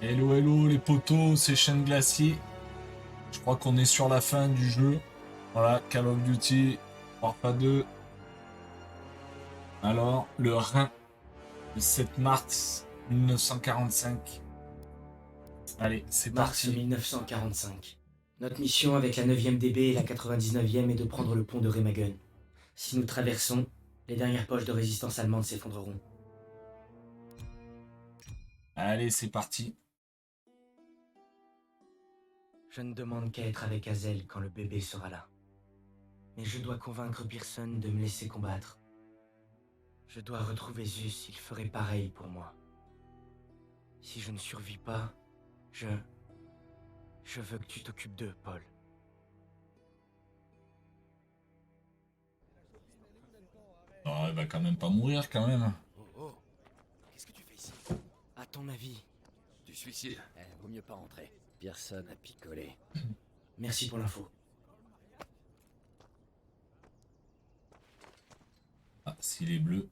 Hello, hello les potos, c'est Chêne Glacier. Je crois qu'on est sur la fin du jeu. Voilà, Call of Duty Warfare 2. Alors, le Rhin, le 7 mars 1945. Allez, c'est Mars parti. 1945. Notre mission avec la 9e DB et la 99e est de prendre le pont de Remagen. Si nous traversons, les dernières poches de résistance allemande s'effondreront. Allez, c'est parti. Je ne demande qu'à être avec Hazel quand le bébé sera là. Mais je dois convaincre Pearson de me laisser combattre. Je dois retrouver Zeus, il ferait pareil pour moi. Si je ne survis pas, je veux que tu t'occupes d'eux, Paul. Oh, elle va quand même pas mourir quand même. Oh oh, qu'est-ce que tu fais ici? À ton avis, Du suicide. Vaut mieux pas rentrer. Personne a picolé. merci pour l'info. Ah, s'il est bleu.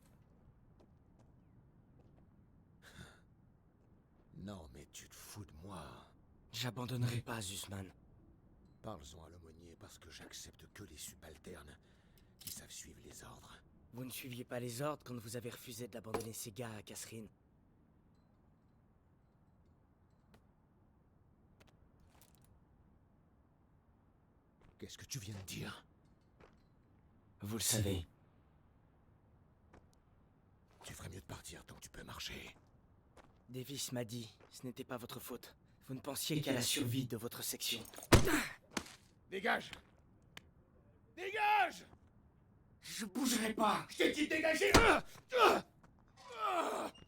Non mais tu te fous de moi. J'abandonnerai pas Zeusman. Parle-en à l'aumônier parce que j'accepte que les subalternes qui savent suivre les ordres. Vous ne suiviez pas les ordres quand vous avez refusé d'abandonner ces gars à Catherine. Qu'est-ce que tu viens de dire? Vous le savez. Tu ferais mieux de partir tant que tu peux marcher. Davis m'a dit, ce n'était pas votre faute. Vous ne pensiez qu'à la survie de votre section. Dégage! Dégage! Je bougerai pas. Je t'ai dit dégagez!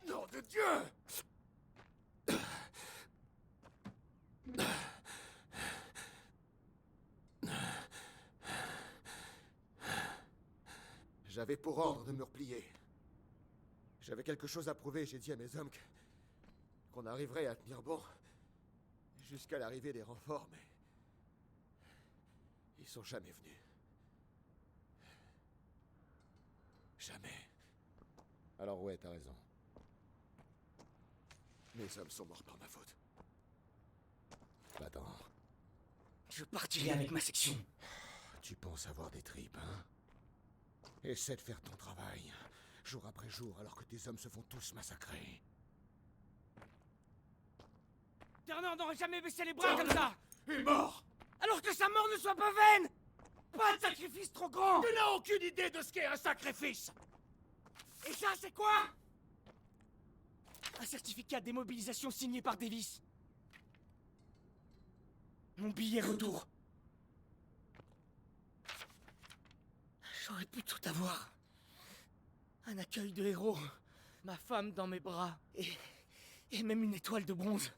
Nom de Dieu! J'avais pour ordre de me replier. J'avais quelque chose à prouver, j'ai dit à mes hommes qu'on arriverait à tenir bon jusqu'à l'arrivée des renforts, mais ils sont jamais venus. Jamais. Alors ouais, t'as raison. Mes hommes sont morts par ma faute. Attends, Je partirai avec ma section. tu penses avoir des tripes, hein? Essaie de faire ton travail, jour après jour, alors que tes hommes se font tous massacrer. Turner n'aurait jamais baissé les bras comme ça. Est mort! Alors que sa mort ne soit pas vaine. Pas de sacrifice trop grand. Tu n'as aucune idée de ce qu'est un sacrifice! Et ça, c'est quoi? Un certificat de démobilisation signé par Davis. Mon billet retour. J'aurais pu tout avoir. Un accueil de héros, ma femme dans mes bras, et même une étoile de bronze.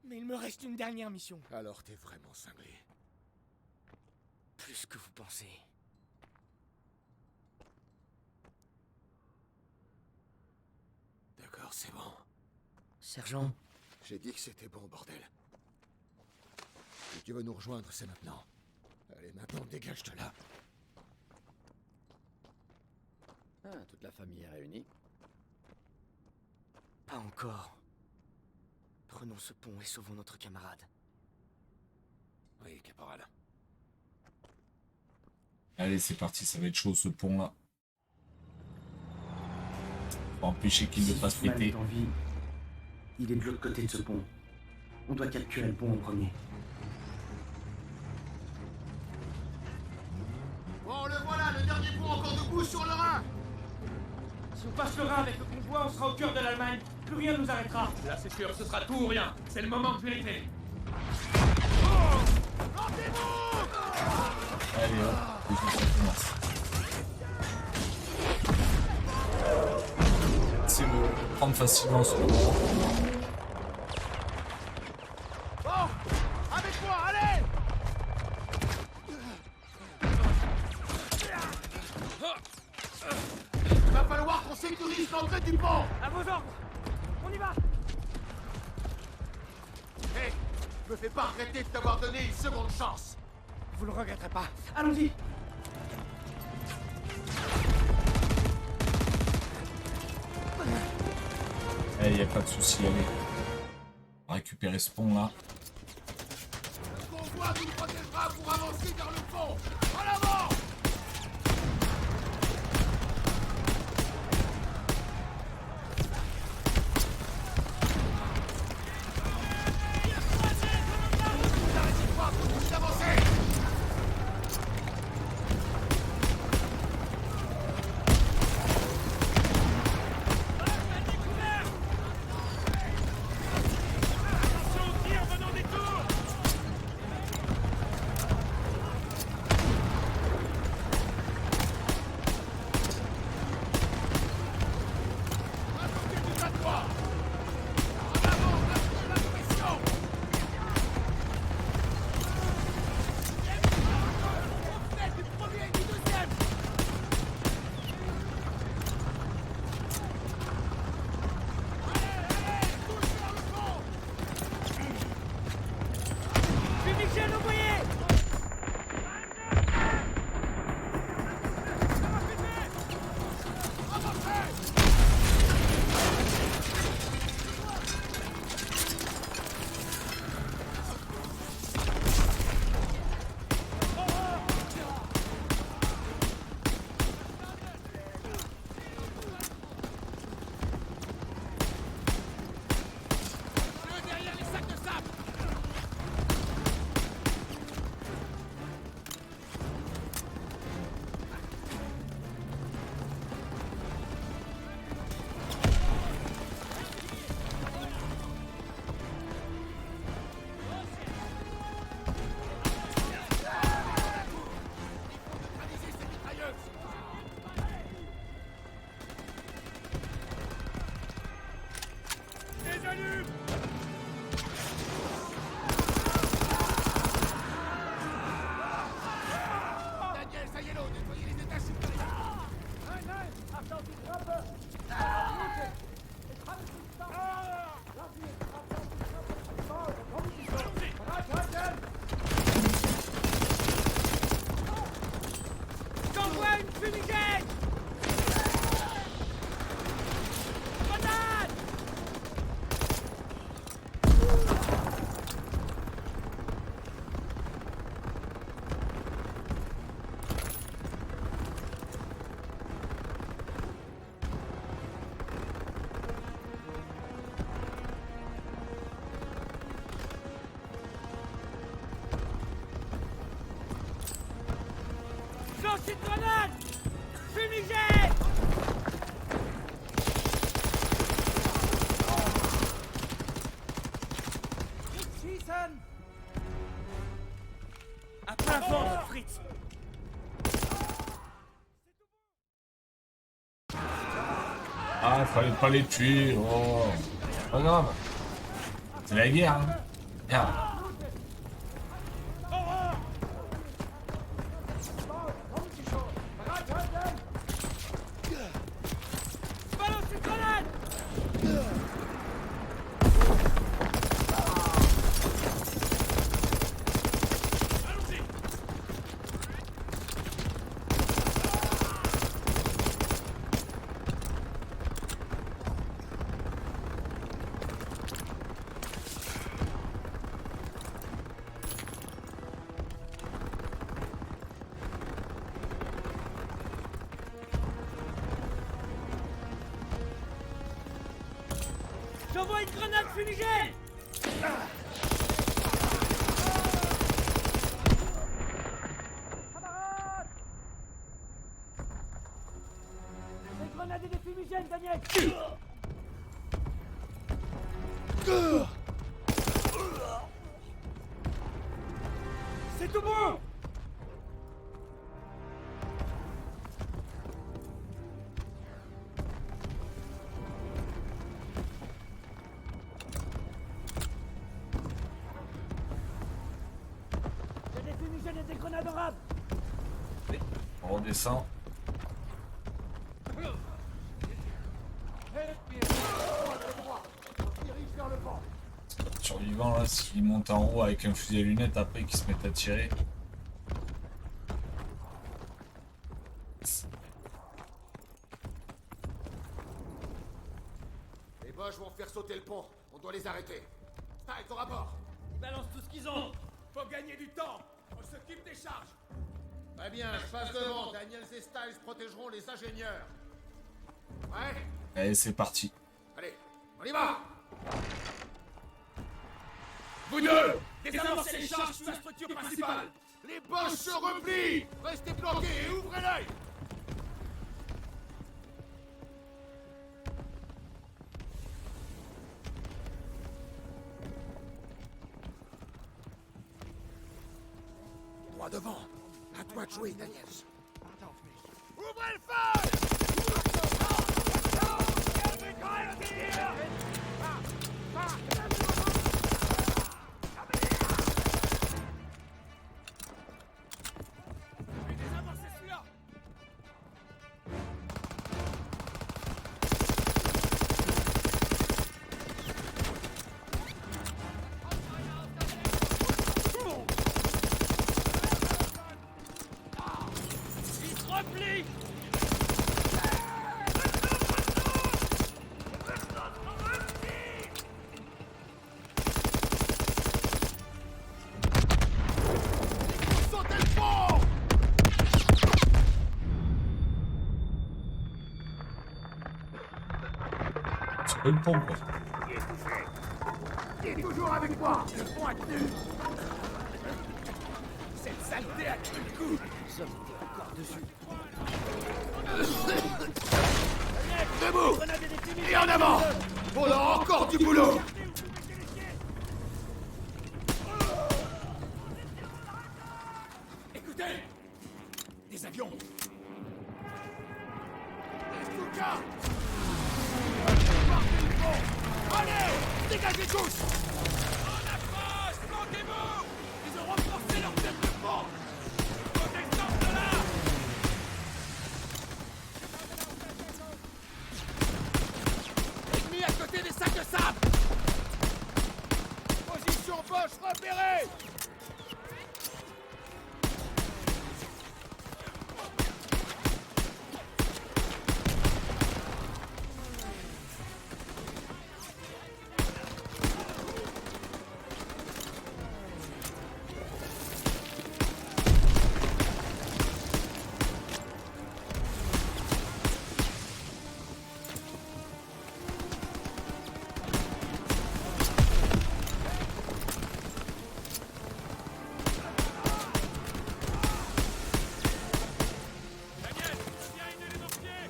Mais il me reste une dernière mission. Alors t'es vraiment cinglé. Plus que vous pensez. D'accord, c'est bon. Sergent, J'ai dit que c'était bon, bordel. Si tu veux nous rejoindre, c'est maintenant. Allez, maintenant, dégage de là. Ah, toute la famille est réunie. pas encore. Prenons ce pont et sauvons notre camarade. Oui, caporal. Allez, c'est parti, ça va être chaud ce pont là. Faut empêcher qu'il ne Si fasse Hoffman péter. est en vie, il est de l'autre côté de ce pont. On doit capturer le pont en premier. Bon, le voilà, le dernier pont encore debout sur le Rhin. Si on passe le Rhin avec le convoi, on sera au cœur de l'Allemagne. Plus rien ne nous arrêtera. Là, c'est sûr, ce sera tout ou rien. C'est le moment de vérité. Allez, hop, ça commence. C'est le prendre facilement ce moment. Bon, avec moi, allez. Il va falloir qu'on sécurise l'entrée du pont. À vos ordres. On y va. Hé, me fais pas arrêter de t'avoir donné une seconde chance. Vous le regretterez pas. Allons-y. y a pas de souci, allez. On va récupérer ce pont là. Le convoi nous protégera pour avancer vers le pont. En avant! Lancez de grenade! Fumigène! Schießen! À plein vent, Fritz! Ah, fallait pas les tuer. Oh. Pas grave. C'est la guerre, hein. Merde. Balancez de grenade! J'envoie une grenade fumigène! Camarades! Des grenades et des fumigènes, Daniel! C'est tout bon! J'ai des fumigènes et des grenades orables! On redescend. Survivant là, s'il monte en haut avec un fusil à lunettes après qu'il se mette à tirer. Boches vont faire sauter le pont. On doit les arrêter. Styles, au rapport. Ils balancent tout ce qu'ils ont. Faut gagner du temps. On s'occupe des charges. Très bien, je passe devant. Daniels et Styles protégeront les ingénieurs. Ouais. Allez, c'est parti. Allez, on y va. Vous deux, désamorcez les charges sur la structure principale. Les Boches se replient. Restez planqués et ouvrez l'œil. Droit devant. À toi de jouer, Daniels. Ouvrez le feu! C'est le pont, quoi. Qui est toujours avec moi? Le pont a tenu. Cette saleté a tenu le coup. Debout! Et en avant! On a encore du boulot! Écoutez, des avions. Stuka! Allez! Dégagez tous! En approche, planquez-vous. Ils ont renforcé leur tête de pont. Faut descendre de là. Ennemi à côté des sacs de sable! Position Boche repérée! Daniel, viens aider les mortiers.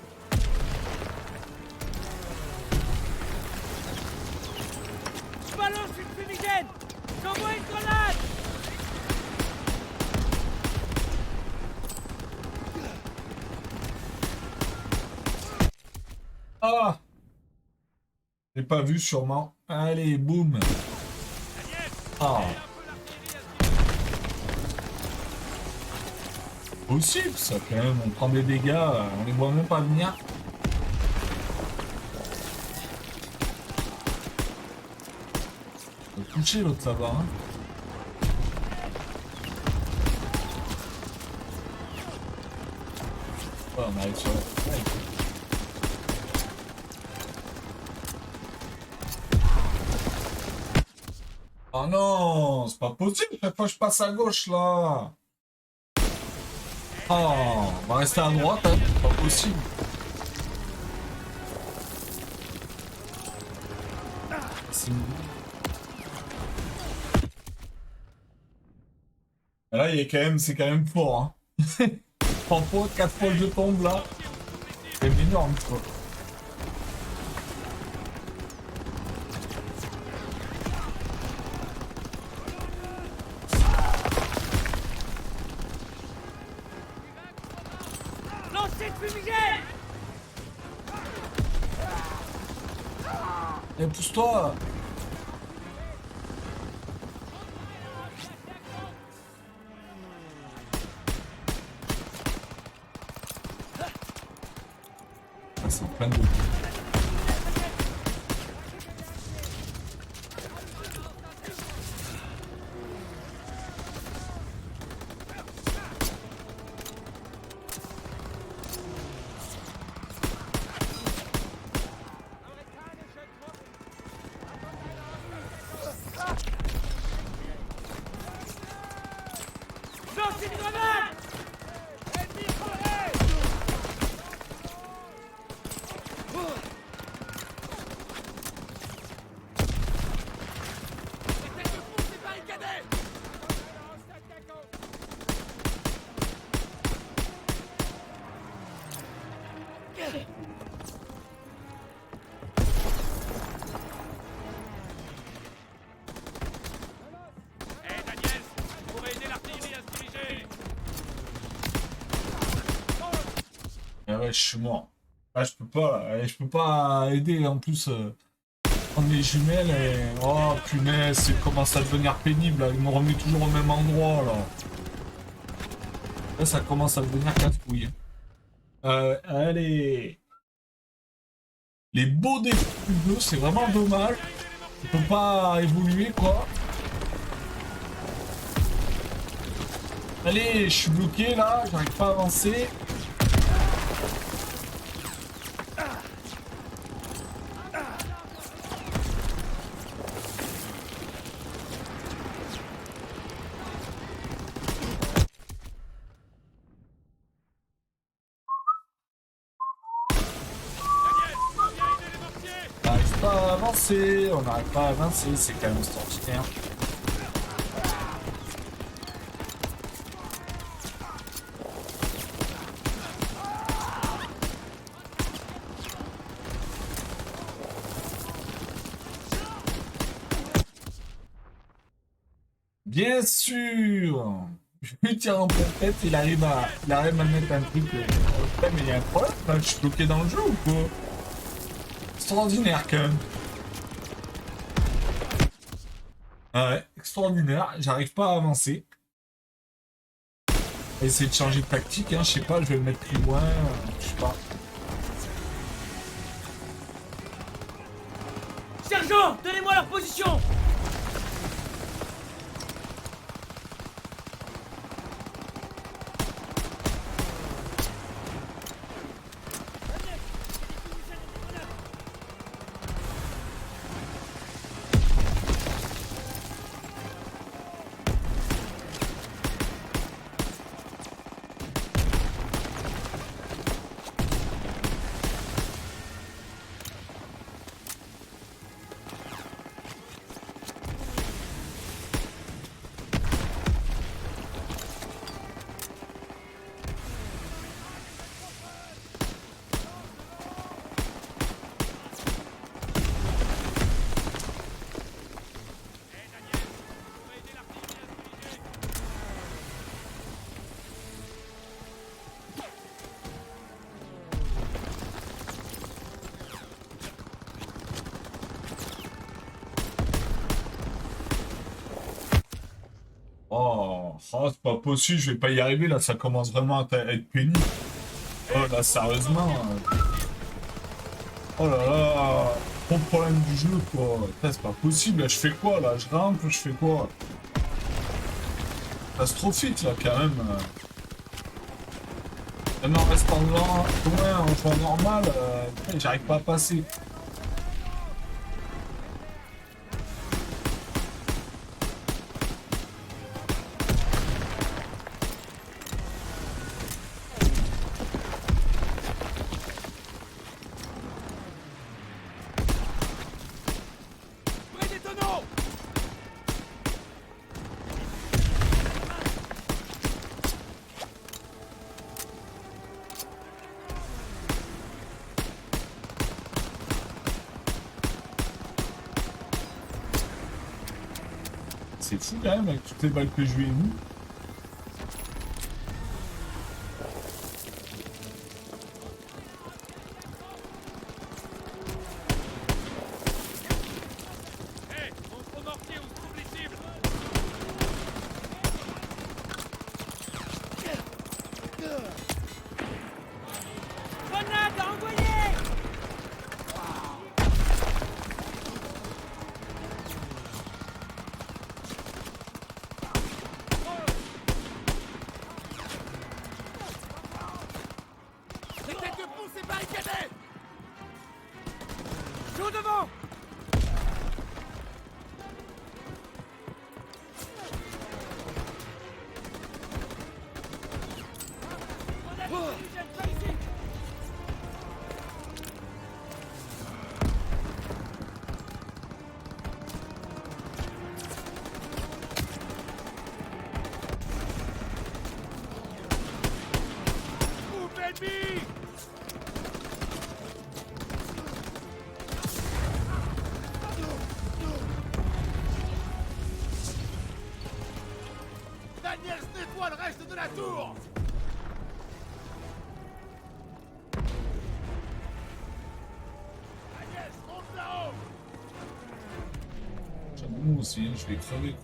Je balance une fumigène. J'envoie une grenade. Ah! J'ai pas vu, sûrement. Allez, boum! Ah! Possible, ça, quand même. On prend des dégâts, on les voit même pas venir. On va toucher l'autre là-bas, hein. Ouais, on arrive sur la... Ouais. Oh non, c'est pas possible, chaque fois je passe à gauche là. Oh, on va rester à droite, hein. C'est pas possible. C'est... Là, il est quand même, c'est quand même fort, hein. 3 fois, 4 fois que je tombe là. C'est énorme, quoi. Lancez de fumigène. Eh, pousse-toi! Ah, c'est en plein de... Lancez une grenade! Ah ouais, je suis mort. Ah, je peux pas, là. Je peux pas aider en plus. Prendre les jumelles et... Oh punaise, ça commence à devenir pénible là. Ils m'ont remis toujours au même endroit là. Là ça commence à devenir casse-couille. Allez. Les beaux défis du jeu, c'est vraiment dommage. On peut pas évoluer quoi. Allez, je suis bloqué là, j'arrive pas à avancer. On n'arrive pas à avancer, c'est quand même extraordinaire. Bien sûr. Je lui tire en pleine tête, il arrive à mettre un truc. Mais il y a un problème, là, je suis bloqué dans le jeu ou quoi? Extraordinaire quand même. Ah ouais, extraordinaire, j'arrive pas à avancer. Essayer de changer de tactique, hein, je sais pas, je vais le mettre plus loin, je sais pas. Sergent, donnez-moi leur position! Oh, c'est pas possible, je vais pas y arriver là, ça commence vraiment à être pénible. Oh là, sérieusement. Oh là là, gros problème du jeu quoi. Putain, c'est pas possible, là, je fais quoi là? Je rampe, je fais quoi? Catastrophique là quand même. Même en restant loin, en jouant normal, j'arrive pas à passer. C'est fou quand même avec toutes les balles que je lui ai mis. Daniels nettoie le reste de la tour. Daniels, monte là-haut. J'avoue, moi aussi, hein, je vais crever.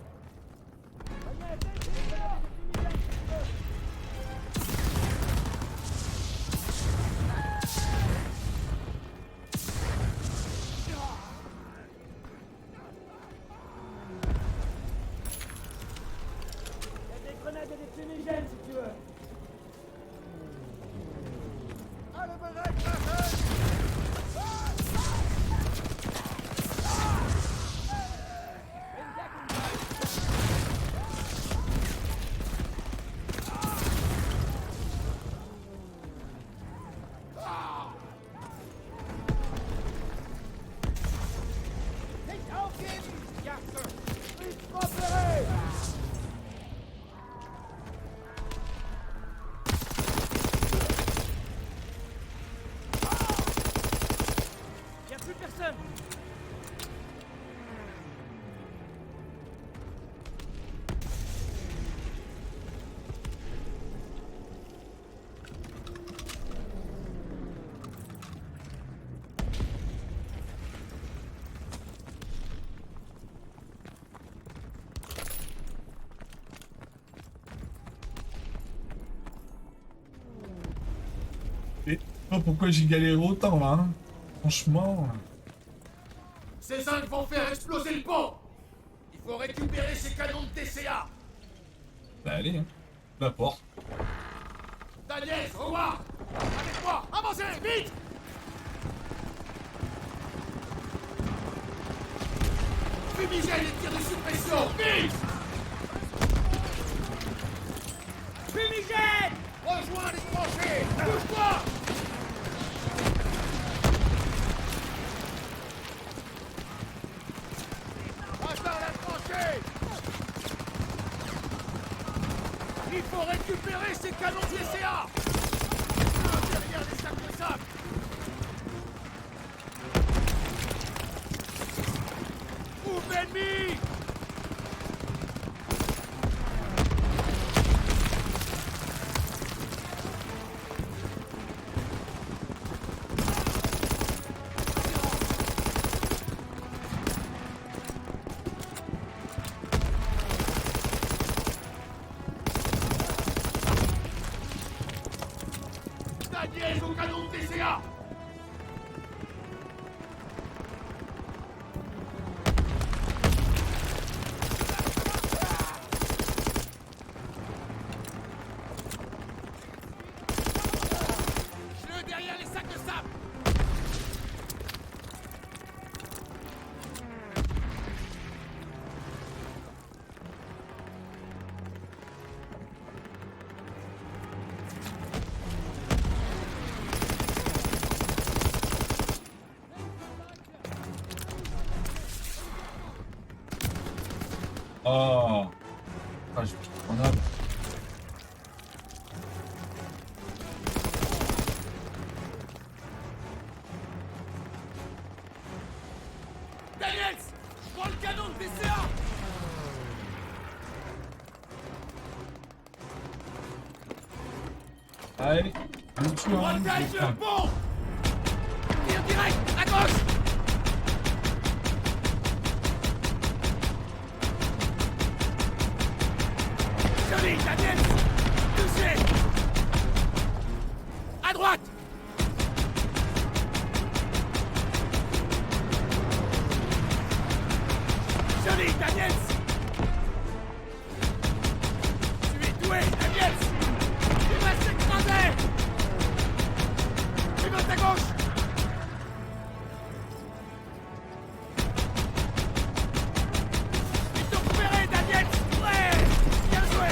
Y'a plus personne. Et oh, pourquoi j'ai galéré autant là, hein. Franchement. Ces zincs vont faire exploser le pont. Il faut récupérer ces canons de TCA. Bah allez, hein. La porte. Daniels, Howard, avec moi, avancez, vite. Fumigène et tir de suppression, vite. Fumigène! Rejoins les tranchées. Bouge-toi. Attends la tranchée. Il faut récupérer ces canons TCA. Derrière les sacs de sable. Ouvre ennemi. Daniels au canon de TCA. Je derrière les sacs de sable. Oh. Ah, j'ai plus de grenade. Daniels, prends le canon de TCA. Allez, le tueur. Regagne le pont. Tire direct, à gauche. Joli, Daniels. Touché. À droite. Joli, Daniels. Tu es doué, Daniels. Il va s'écraser. Pivote à gauche. Ils t'ont repéré, Daniels. Ouais. Bien joué.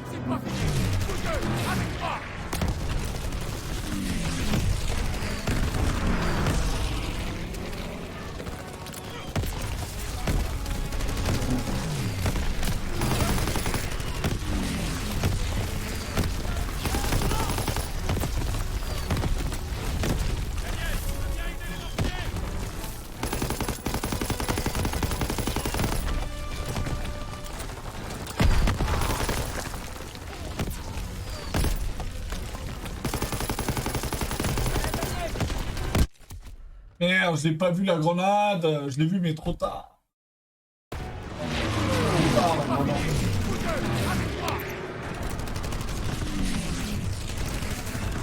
C'est pas fini. Vous deux, avec moi. Merde, j'ai pas vu la grenade. Je l'ai vu, mais trop tard. Trop tard, la grenade.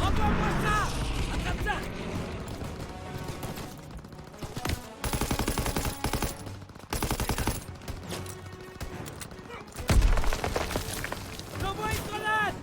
Envoie-moi ça. Attrape ça. J'envoie une grenade.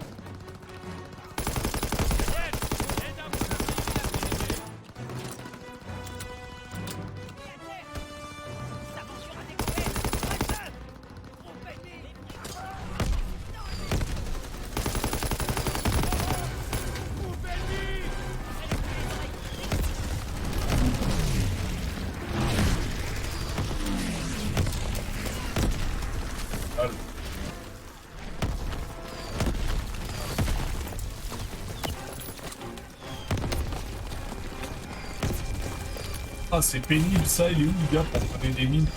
Ah, c'est pénible ça, il est où le gars pour prendre des mines?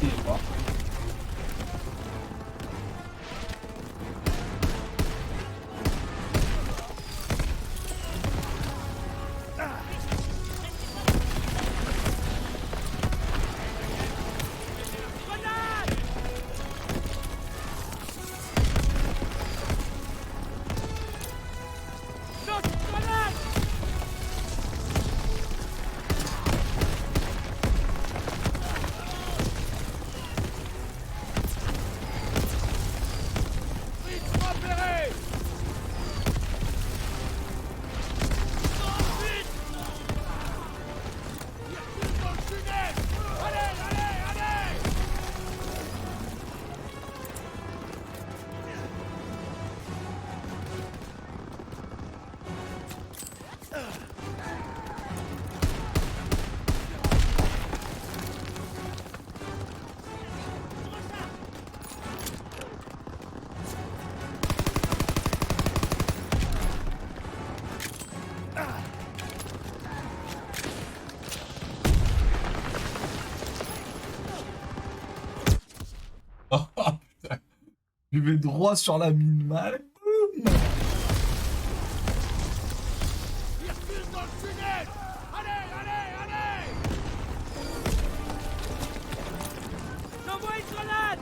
Il est pas. Oh putain. Je vais droit sur la mine mal. Boum. Il refuse dans le tunnel. Allez, allez, allez. J'envoie une grenade.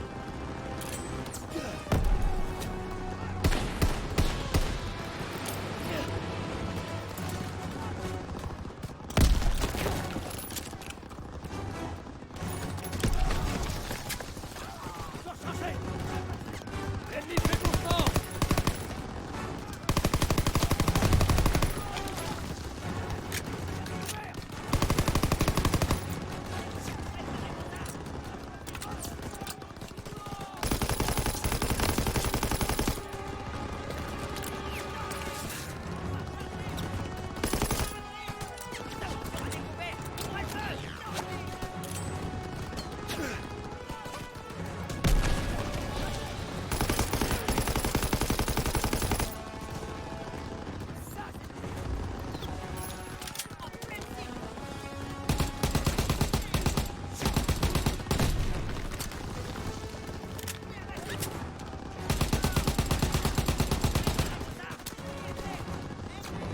L'ennemi fait mouvement.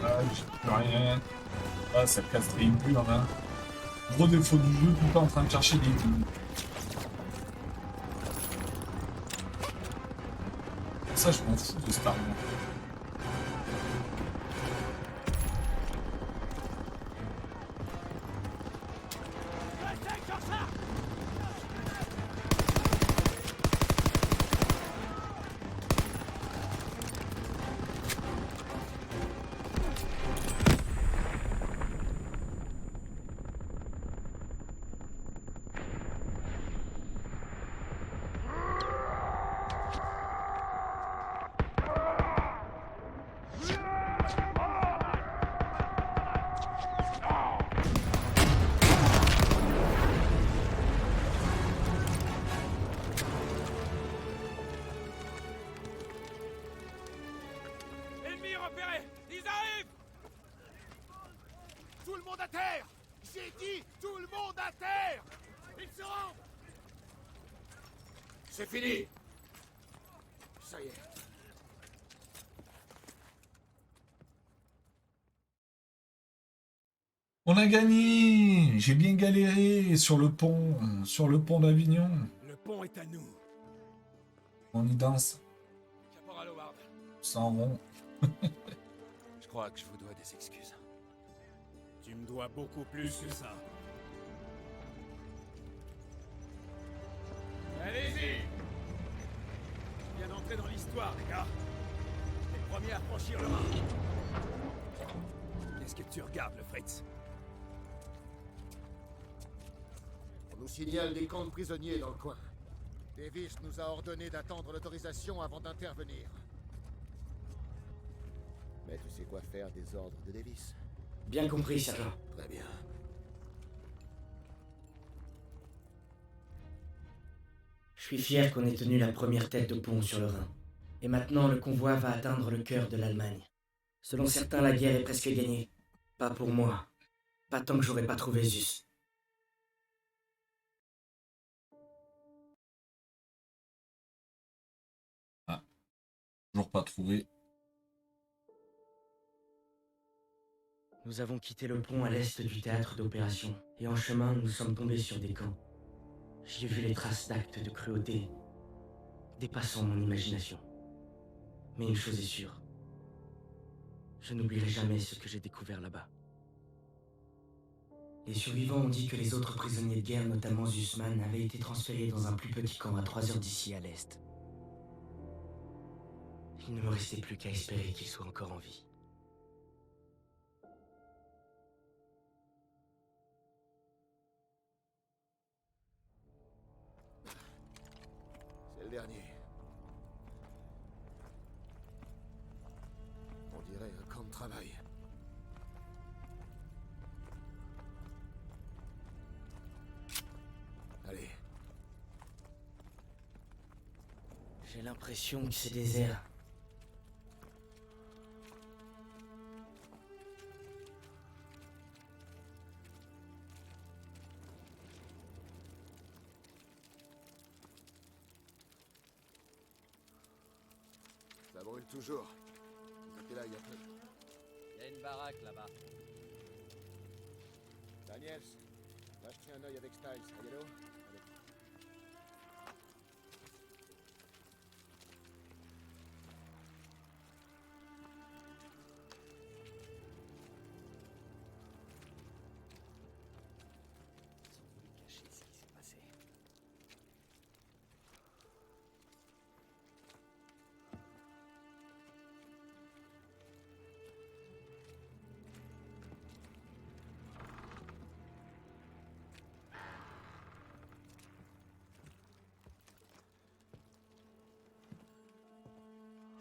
Ah, j'ai plus rien. Ah, ça casse les murs là. Gros défaut du jeu, tout le temps en train de chercher des bulles. Ça, je m'en fous de Star Wars. repérés! Ils arrivent! Tout le monde à terre! J'ai dit tout le monde à terre! Ils se rendent! C'est fini! Ça y est. On a gagné! J'ai bien galéré sur le pont d'Avignon. Le pont est à nous. On y danse, Caporal Howard, sans rond. je crois que je vous dois des excuses. Tu me dois beaucoup plus que ça. Allez-y! Bien d'entrer dans l'histoire, les gars. Les premiers à franchir le Rhin. Qu'est-ce que tu regardes, le Fritz? On nous signale des camps de prisonniers dans le coin. Davis nous a ordonné d'attendre l'autorisation avant d'intervenir. Mais tu sais quoi faire des ordres de Davis? Bien compris, sergent. Très bien. Je suis fier qu'on ait tenu la première tête de pont sur le Rhin. Et maintenant, le convoi va atteindre le cœur de l'Allemagne. Selon certains, la guerre est presque gagnée. Pas pour moi. Pas tant que j'aurais pas trouvé Zeus. Toujours pas trouvé. Nous avons quitté le pont à l'est du théâtre d'opération, et en chemin, nous sommes tombés sur des camps. J'y ai vu les traces d'actes de cruauté, dépassant mon imagination. Mais une chose est sûre, je n'oublierai jamais ce que j'ai découvert là-bas. Les survivants ont dit que les autres prisonniers de guerre, notamment Zussman, avaient été transférés dans un plus petit camp à 3 heures d'ici à l'est. Il ne me restait plus qu'à espérer qu'ils soient encore en vie. C'est le dernier. On dirait un camp de travail. Allez. J'ai l'impression que c'est désert. Ça brûle toujours. J'étais là il y a peu. Il y a une baraque là-bas. Daniels, va jeter un œil avec Styles. Yellow. Allez. Ils ont voulu cacher ce qui s'est passé.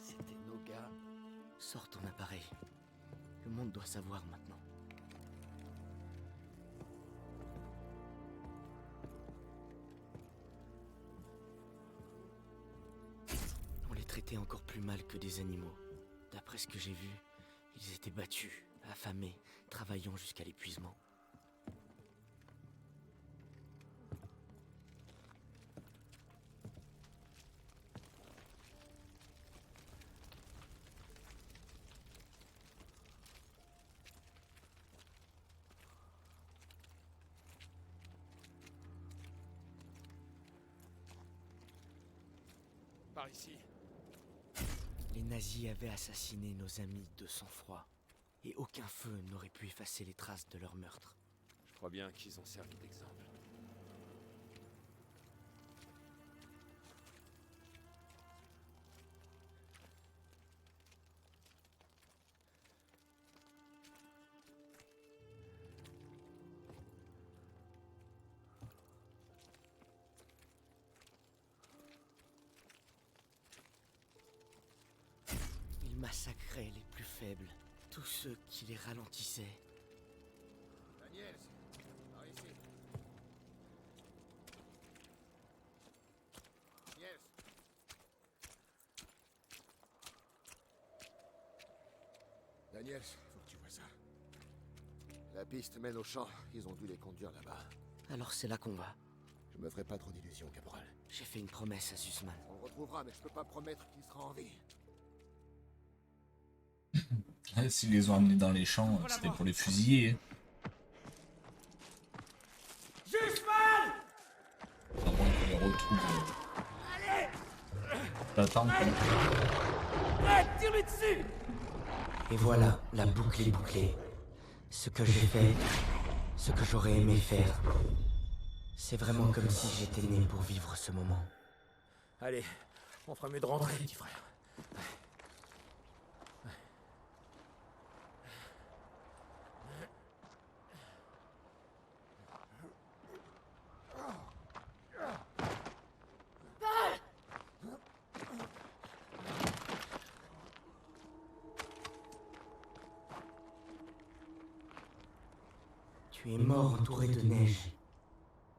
C'était nos gars. Sors ton appareil. Le monde doit savoir maintenant. On les traitait encore plus mal que des animaux. D'après ce que j'ai vu, ils étaient battus, affamés, travaillant jusqu'à l'épuisement. Par ici. Les nazis avaient assassiné nos amis de sang-froid, et aucun feu n'aurait pu effacer les traces de leur meurtre. Je crois bien qu'ils ont servi d'exemple. Ils massacraient les plus faibles, tous ceux qui les ralentissaient. Daniels, par ici. Daniels. Daniel, faut que tu vois ça. La piste mène au champ. Ils ont dû les conduire là-bas. Alors c'est là qu'on va. Je me ferai pas trop d'illusions, caporal. J'ai fait une promesse à Zussman. On le retrouvera, mais je peux pas promettre qu'il sera en vie. S'ils les ont amenés dans les champs, c'était pour les fusiller. Zussman! Avant qu'on les retrouve. J'attends. Arrête, tire-lui dessus! Et voilà, la boucle est bouclée. Ce que j'ai fait, ce que j'aurais aimé faire. C'est vraiment comme si j'étais né pour vivre ce moment. Allez, on fera mieux de rentrer, petit frère. Tu es mort entouré de neige.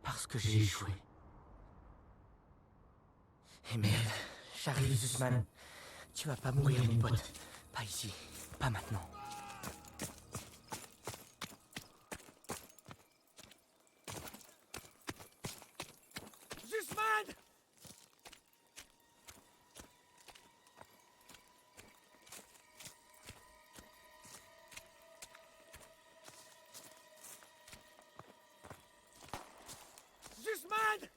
Parce que j'ai échoué. Et merde, j'arrive, Zussman. Tu vas pas mourir, mon pote. Pas ici, pas maintenant. Zussman! Zussman!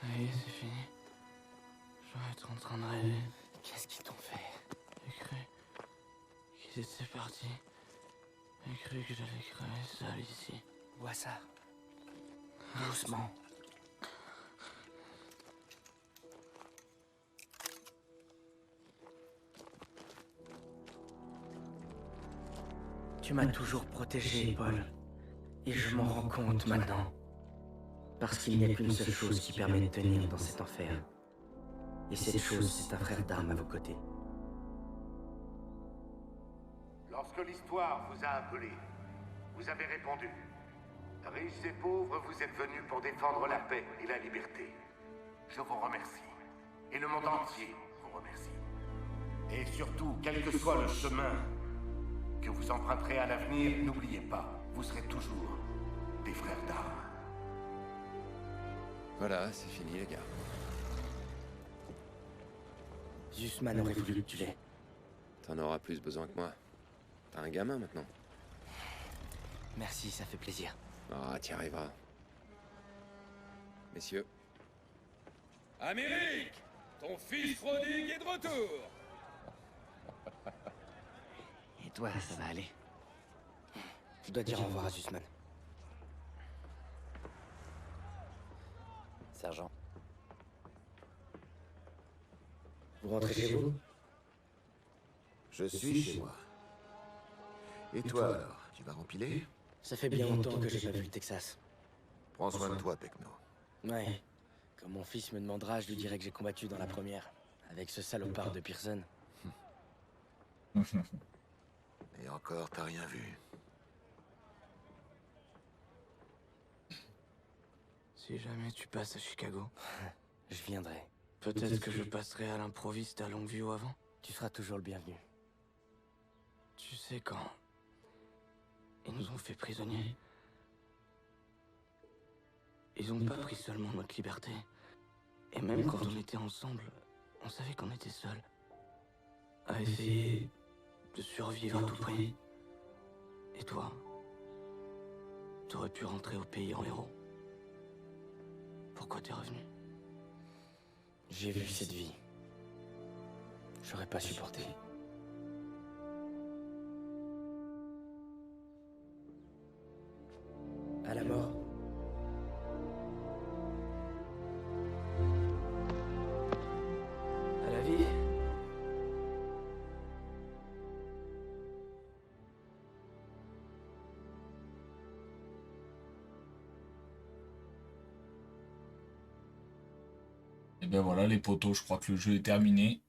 Oui, c'est fini. Je vais être en train de rêver. Qu'est-ce qu'ils t'ont fait? J'ai cru qu'ils étaient partis. J'ai cru que j'allais crever seul ici. Vois ça. Doucement. Tu m'as toujours protégé, Paul. Et je m'en rends compte maintenant. Parce qu'il n'y a qu'une seule chose qui permet de tenir dans cet enfer. Et cette chose, c'est un frère d'armes à vos côtés. Lorsque l'histoire vous a appelé, vous avez répondu. Riches et pauvres, vous êtes venus pour défendre la paix et la liberté. Je vous remercie. Et le monde entier vous remercie. Et surtout, quel que soit le chemin que vous emprunterez à l'avenir, n'oubliez pas, vous serez toujours des frères d'armes. Voilà, c'est fini, les gars. Zussman aurait voulu que tu l'aies. T'en auras plus besoin que moi. T'as un gamin maintenant. Merci, ça fait plaisir. Ah, t'y arriveras. Messieurs. Amérique! Ton fils prodigue est de retour! Et toi, ça va aller. Je dois dire au revoir à Zussman. Sergent. Vous rentrez chez vous? Je suis chez moi. Et toi alors, tu vas rempiler? Ça fait bien longtemps que j'ai pas vu le Texas. Prends soin de toi, Pecno. Ouais. Quand mon fils me demandera, je lui dirai que j'ai combattu dans la première. Avec ce salopard de Pearson. Et encore, t'as rien vu. Si jamais tu passes à Chicago, Je viendrai. peut-être que je passerai à l'improviste à Longview avant. Tu seras toujours le bienvenu. Tu sais quand ils nous ont fait prisonniers, ils ont pas pris seulement notre liberté. Et même quand on était ensemble, on savait qu'on était seuls. À essayer de survivre à tout prix. Et toi, t'aurais pu rentrer au pays en héros. Pourquoi t'es revenu? J'ai vu cette vie. J'aurais pas supporté. À la mort. ben voilà les potos, je crois que le jeu est terminé.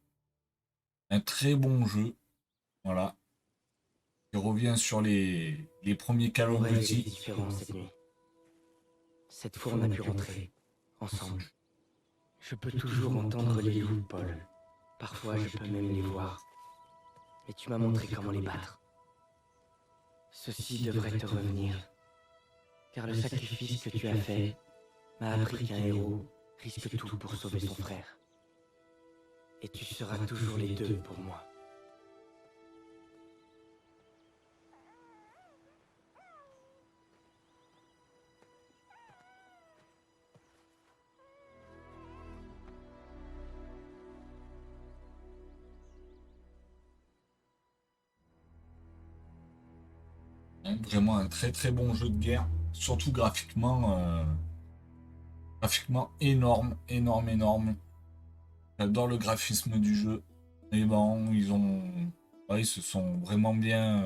Un très bon jeu. Voilà. Qui revient sur les premiers Call Mon of rêve était Duty. différent cette nuit. Cette fois, on a pu rentrer, ensemble. Je peux toujours entendre les loups, Paul. Parfois, je peux même les voir. Mais tu m'as montré comment les battre. Ceci devrait te revenir. Car le sacrifice que tu as fait m'a appris qu'un héros risque tout pour sauver son frère. Et tu seras toujours les deux pour moi. Vraiment un très très bon jeu de guerre. Surtout graphiquement. Graphiquement énorme, énorme, énorme. J'adore le graphisme du jeu. Et bon, ils se sont vraiment bien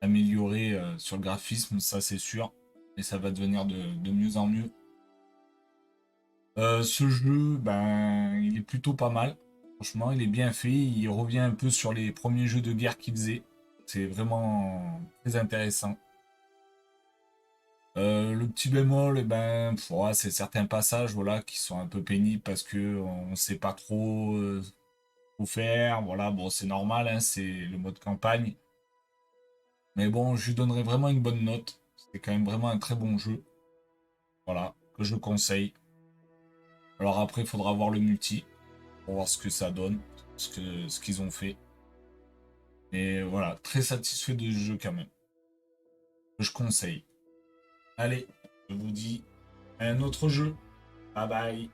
améliorés sur le graphisme, ça c'est sûr. Et ça va devenir de mieux en mieux. Ce jeu, ben, il est plutôt pas mal. Franchement, il est bien fait. Il revient un peu sur les premiers jeux de guerre qu'il faisait. C'est vraiment très intéressant. Le petit bémol, eh ben, ouais, c'est certains passages, voilà, qui sont un peu pénibles parce que on sait pas trop où faire. Voilà, bon, c'est normal, hein, c'est le mode campagne. Mais bon, je lui donnerais vraiment une bonne note. C'est quand même vraiment un très bon jeu. Voilà, que je conseille. Alors après, il faudra voir le multi pour voir ce que ça donne, ce qu'ils ont fait. Mais voilà, très satisfait de ce jeu quand même. Que je conseille. Allez, je vous dis à un autre jeu. Bye bye.